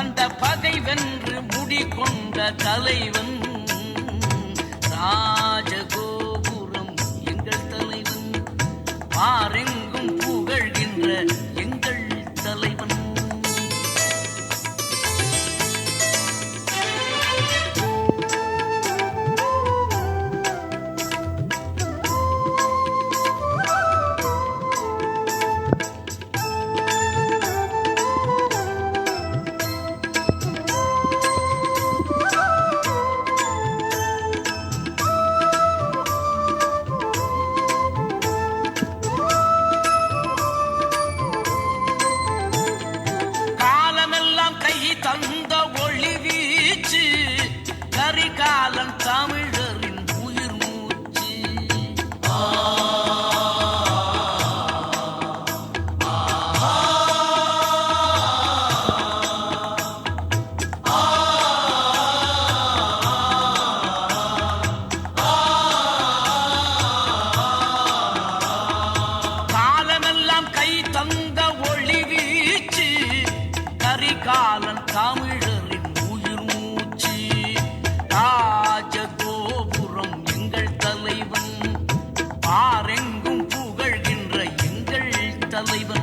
வந்த பகை வென்று முடிகொண்ட தலைவன் ராஜகோபுரம் எங்கள் தலைவன், பாரெங்கும் புகழ்கின்ற எங்கள் தலைவன். தந்த ஒளி வீச்சு கரிகாலன் தமிழரின் உயிர் மூச்சு. காலமெல்லாம் கை தந்த ஒளி வீச்சு கரிகாலன் தமிழரின் உயிர் மூச்சு. ராஜகோபுரம் எங்கள் தலைவன், பாரெங்கும் புகழ்கின்ற எங்கள் தலைவன்.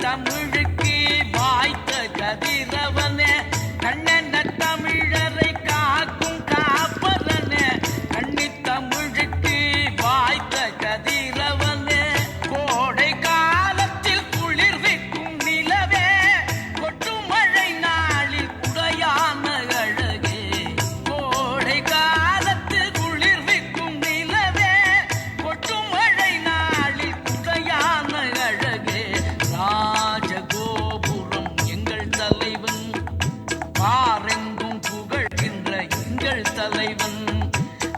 தமிழுக்கு வாய்த்த கதிரவனே, கண்ணன தமிழரை காக்கும் காப்பரனே, கண்ணி தமிழுக்கு வாய்த்த கதிரவனே, கோடை காலத்தில் குளிர்விக்கும் நிலவே, கொட்டும் மழை நாளில் குடையான அழகே, கோடை காலத்தில் குளிர்விக்கும் நிலவே, கொட்டும் மழை நாளில் குடையான அழகே. ராஜகோபுரம் எங்கள் தலைவன், பாரெங்கும் புகழ்கின்ற எங்கள் தலைவன்,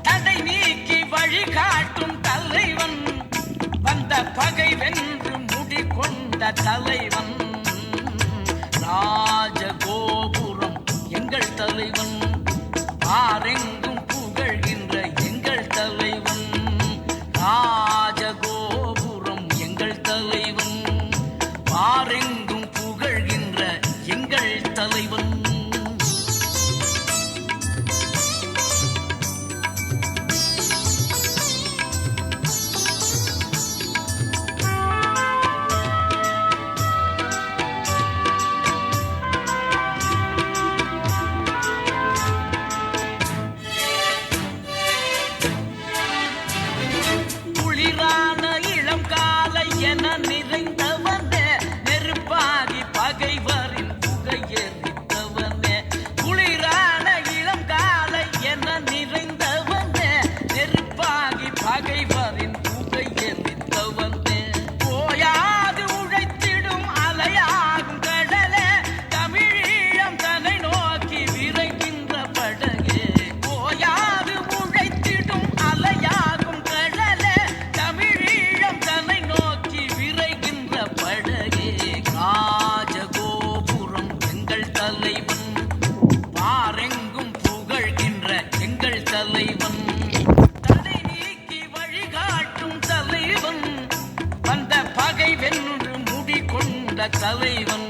தடை நீக்கி வழிகாட்டும் தலைவன், வந்த பகை வென்று முடிகொண்ட தலைவன். ராஜகோபுரம் எங்கள் தலைவன், பாரெங்கும் புகழ்கின்ற எங்கள் தலைவன். ராஜகோபுரம் எங்கள் தலைவன், பாரெங்கும் புகழ்கின்ற எங்கள் தலைவன். குளிரான இளம் காலை என நிறைந்தவனே, நெருப்பாகி பகைவரின் புகையெறித்தவனே. குளிரான இளம் காலை என நிறைந்தவனே, நெருப்பாகி பகைவரின் புகையெறித்தவனே. போயாது உழைத்திடும் அலையாகும் கடலே, தமிழீழம் தன்னை நோக்கி விரைகின்ற படகே. போயாது உழைத்திடும் அலையாகும் கடலே, தமிழீழம் தன்னை நோக்கி விரைகின்ற படகே. ராஜகோபுரம் எங்கள் தலைவன், பாரெங்கும் புகழ்கின்ற எங்கள் தலைவன், தடை நீக்கி வழிகாட்டும் தலைவன், வந்த பகை வென்று முடிகொண்ட தலைவன்.